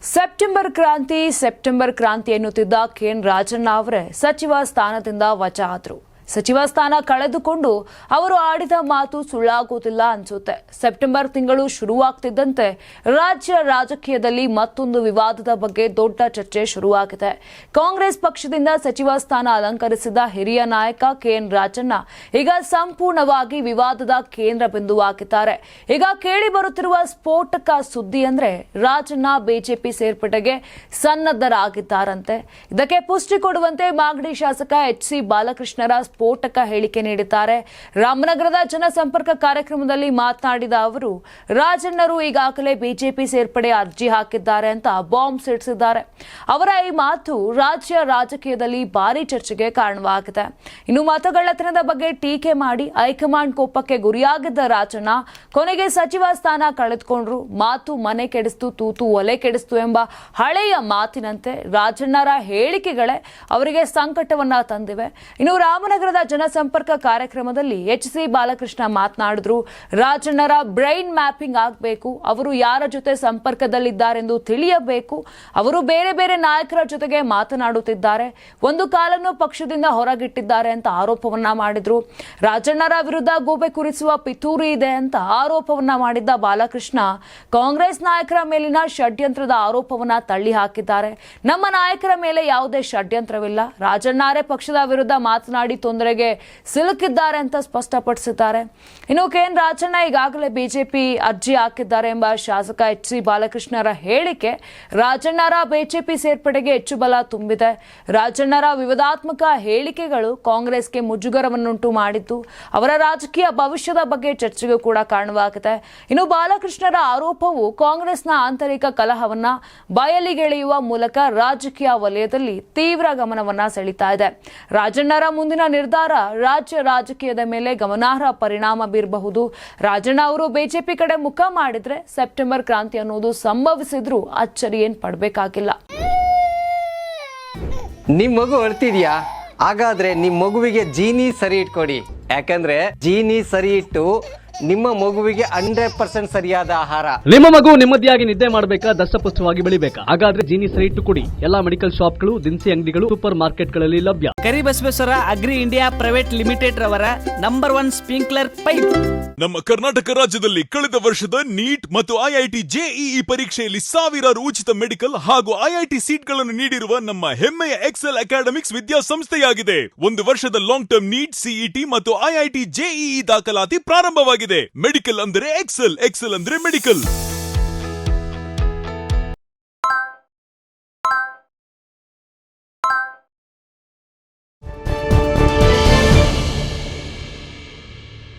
September ಕ್ರಾಂತಿ ಎನ್ನುತ್ತಿದ್ದ K N Rajanna ಅವರೇ ಸಚಿವ ಸ್ಥಾನದಿಂದ ವಜಾದ್ರು. ಸಚಿವ ಸ್ಥಾನ ಕಳೆದುಕೊಂಡು ಅವರು ಆಡಿದ ಮಾತು ಸುಳ್ಳಾಗುವುದಿಲ್ಲ ಅನ್ಸುತ್ತೆ. ಸೆಪ್ಟೆಂಬರ್ ತಿಂಗಳು ಶುರುವಾಗ್ತಿದ್ದಂತೆ ರಾಜ್ಯ ರಾಜಕೀಯದಲ್ಲಿ ಮತ್ತೊಂದು ವಿವಾದದ ಬಗ್ಗೆ ದೊಡ್ಡ ಚರ್ಚೆ ಶುರುವಾಗಿದೆ. ಕಾಂಗ್ರೆಸ್ ಪಕ್ಷದಿಂದ ಸಚಿವ ಸ್ಥಾನ ಅಲಂಕರಿಸಿದ ಹಿರಿಯ ನಾಯಕ ಕೆಎನ್ ರಾಜಣ್ಣ ಈಗ ಸಂಪೂರ್ಣವಾಗಿ ವಿವಾದದ ಕೇಂದ್ರ ಬಿಂದುವಾಗಿದ್ದಾರೆ. ಈಗ ಕೇಳಿ ಬರುತ್ತಿರುವ ಸ್ಫೋಟಕ ಸುದ್ದಿ ಅಂದ್ರೆ ರಾಜಣ್ಣ ಬಿಜೆಪಿ ಸೇರ್ಪಡೆಗೆ ಸನ್ನದ್ಧರಾಗಿದ್ದಾರಂತೆ. ಇದಕ್ಕೆ ಪುಷ್ಟಿ ಕೊಡುವಂತೆ ಮಾಗಡಿ ಶಾಸಕ ಎಚ್.ಸಿ. ಬಾಲಕೃಷ್ಣರ ಸ್ಫೋಟಕ ಹೇಳಿಕೆ ನೀಡಿದ್ದಾರೆ. ರಾಮನಗರದ ಜನಸಂಪರ್ಕ ಕಾರ್ಯಕ್ರಮದಲ್ಲಿ ಮಾತನಾಡಿದ ಅವರು, ರಾಜಣ್ಣರು ಈಗಾಗಲೇ ಬಿಜೆಪಿ ಸೇರ್ಪಡೆ ಅರ್ಜಿ ಹಾಕಿದ್ದಾರೆ ಅಂತ ಬಾಂಬ್ ಸಿಡಿಸಿದ್ದಾರೆ. ಅವರ ಈ ಮಾತು ರಾಜ್ಯ ರಾಜಕೀಯದಲ್ಲಿ ಭಾರಿ ಚರ್ಚೆಗೆ ಕಾರಣವಾಗಿದೆ. ಇನ್ನು ಮತಗಳ್ಳತನದ ಬಗ್ಗೆ ಟೀಕೆ ಮಾಡಿ ಹೈಕಮಾಂಡ್ ಕೋಪಕ್ಕೆ ಗುರಿಯಾಗಿದ್ದ ರಾಜಣ್ಣ ಕೊನೆಗೆ ಸಚಿವ ಸ್ಥಾನ ಕಳೆದುಕೊಂಡ್ರು. ಮಾತು ಮನೆ ಕೆಡಿಸ್ತು, ತೂತು ಒಲೆ ಕೆಡಿಸ್ತು ಎಂಬ ಹಳೆಯ ಮಾತಿನಂತೆ ರಾಜಣ್ಣರ ಹೇಳಿಕೆಗಳೇ ಅವರಿಗೆ ಸಂಕಟವನ್ನ ತಂದಿವೆ. ಇನ್ನು ರಾಮನಗರದ ಜನಸಂಪರ್ಕ ಕಾರ್ಯಕ್ರಮದಲ್ಲಿ ಎಚ್.ಸಿ. ಬಾಲಕೃಷ್ಣ ಮಾತನಾಡಿದ್ರು. ರಾಜಣ್ಣರ ಬ್ರೈನ್ ಮ್ಯಾಪಿಂಗ್ ಆಗಬೇಕು, ಅವರು ಯಾರ ಜೊತೆ ಸಂಪರ್ಕದಲ್ಲಿದ್ದಾರೆಂದು ತಿಳಿಯಬೇಕು, ಅವರು ಬೇರೆ ಬೇರೆ ನಾಯಕರ ಜೊತೆಗೆ ಮಾತನಾಡುತ್ತಿದ್ದಾರೆ, ಒಂದು ಕಾಲನ್ನು ಪಕ್ಷದಿಂದ ಹೊರಗಿಟ್ಟಿದ್ದಾರೆ ಅಂತ ಆರೋಪವನ್ನ ಮಾಡಿದ್ರು. ರಾಜಣ್ಣರ ವಿರುದ್ಧ ಗೂಬೆ ಕುರಿಸುವ ಪಿತೂರಿ ಇದೆ ಅಂತ ಆರೋಪವನ್ನ ಮಾಡಿದ್ದ ಬಾಲಕೃಷ್ಣ ಕಾಂಗ್ರೆಸ್ ನಾಯಕರ ಮೇಲಿನ ಷಡ್ಯಂತ್ರದ ಆರೋಪವನ್ನ ತಳ್ಳಿ ಹಾಕಿದ್ದಾರೆ. ನಮ್ಮ ನಾಯಕರ ಮೇಲೆ ಯಾವುದೇ ಷಡ್ಯಂತ್ರವಿಲ್ಲ, ರಾಜಣ್ಣರೇ ಪಕ್ಷದ ವಿರುದ್ಧ ಮಾತನಾಡಿ ತೊಂದರೆಗೆ ಸಿಲುಕಿದ್ದಾರೆ ಅಂತ ಸ್ಪಷ್ಟಪಡಿಸಿದ್ದಾರೆ. ಇನ್ನು ಕೆಎನ್ ರಾಜಣ್ಣ ಈಗಾಗಲೇ ಬಿಜೆಪಿ ಅರ್ಜಿ ಹಾಕಿದ್ದಾರೆ ಎಂಬ ಶಾಸಕ ಎಚ್.ಸಿ. ಬಾಲಕೃಷ್ಣರ ಹೇಳಿಕೆ ರಾಜಣ್ಣರ ಬಿಜೆಪಿ ಸೇರ್ಪಡೆಗೆ ಹೆಚ್ಚು ಬಲ ತುಂಬಿದೆ. ರಾಜಣ್ಣರ ವಿವಾದಾತ್ಮಕ ಹೇಳಿಕೆಗಳು ಕಾಂಗ್ರೆಸ್ಗೆ ಮುಜುಗರವನ್ನುಂಟು ಮಾಡಿದ್ದು ಅವರ ರಾಜಕೀಯ ಭವಿಷ್ಯದ ಬಗ್ಗೆ ಚರ್ಚೆಗೂ ಕೂಡ ಕಾರಣವಾಗಿದೆ. ಇನ್ನು ಬಾಲಕೃಷ್ಣರ ಆರೋಪವು ಕಾಂಗ್ರೆಸ್ನ ಆಂತರಿಕ ಕಲಹವನ್ನ ಬಯಲಿಗೆಳೆಯುವ ಮೂಲಕ ರಾಜಕೀಯ ವಲಯದಲ್ಲಿ ತೀವ್ರ ಗಮನವನ್ನ ಸೆಳೀತಾ ಇದೆ. ರಾಜಣ್ಣರ ಮುಂದಿನ ನಿರ್ಧಾರ ರಾಜ್ಯ ರಾಜಕೀಯದ ಮೇಲೆ ಗಮನಾರ್ಹ ಪರಿಣಾಮ ಬೀರಬಹುದು. ರಾಜಣ್ಣ ಅವರು ಬಿಜೆಪಿ ಕಡೆ ಮುಖ ಮಾಡಿದ್ರೆ ಸೆಪ್ಟೆಂಬರ್ ಕ್ರಾಂತಿ ಅನ್ನೋದು ಸಂಭವಿಸಿದ್ರೂ ಅಚ್ಚರಿ ಏನ್ ಪಡಬೇಕಾಗಿಲ್ಲ. ನಿಮ್ ಮಗು ಅಳ್ತಿದ್ಯಾ? ಹಾಗಾದ್ರೆ ನಿಮ್ ಮಗುವಿಗೆ ಜೀನಿ ಸರಿ ಇಟ್ಕೊಡಿ. ಯಾಕಂದ್ರೆ ಜೀನಿ ಸರಿ ಇಟ್ಟು ನಿಮ್ಮ ಮಗುವಿಗೆ 100% ಸರಿಯಾದ ಆಹಾರ. ನಿಮ್ಮ ಮಗು ನೆಮ್ಮದಿಯಾಗಿ ನಿದ್ದೆ ಮಾಡಬೇಕಾ, ದಷ್ಟಪುಷ್ಟವಾಗಿ ಬೆಳಿಬೇಕಾ? ಹಾಗಾದ್ರೆ ಜೀನಿ ಸರಿ ಇಟ್ಟು ಕೊಡಿ. ಎಲ್ಲಾ ಮೆಡಿಕಲ್ ಶಾಪ್ಗಳು, ದಿನಸಿ ಅಂಗಡಿಗಳು, ಸೂಪರ್ ಮಾರ್ಕೆಟ್ಗಳಲ್ಲಿ ಲಭ್ಯ. Karibasaveshwara agri India private limited ರವರ ನಂಬರ್ 1 ಸ್ಪ್ರಿಂಕ್ಲರ್ ಪೈಪ್. ನಮ್ಮ ಕರ್ನಾಟಕ ರಾಜ್ಯದಲ್ಲಿ ಕಳೆದ ವರ್ಷದ ನೀಟ್ ಮತ್ತು ಐಐಟಿ ಜೆಇಇ ಪರೀಕ್ಷೆಯಲ್ಲಿ ಸಾವಿರಾರು ಉಚಿತ ಮೆಡಿಕಲ್ ಹಾಗೂ ಐಐಟಿ ಸೀಟ್ಗಳನ್ನು ನೀಡಿರುವ ನಮ್ಮ ಹೆಮ್ಮೆಯ ಎಕ್ಸೆಲ್ ಅಕಾಡೆಮಿಕ್ಸ್ ವಿದ್ಯಾಸಂಸ್ಥೆಯಾಗಿದೆ. ಒಂದು ವರ್ಷದ ಲಾಂಗ್ ಟರ್ಮ್ ನೀಟ್, ಸಿಇಟಿ ಮತ್ತು ಐಐಟಿ ಜೆಇಇ ದಾಖಲಾತಿ ಪ್ರಾರಂಭವಾಗಿದೆ. ಮೆಡಿಕಲ್ ಅಂದರೆ ಎಕ್ಸೆಲ್, ಎಕ್ಸೆಲ್ ಅಂದರೆ ಮೆಡಿಕಲ್.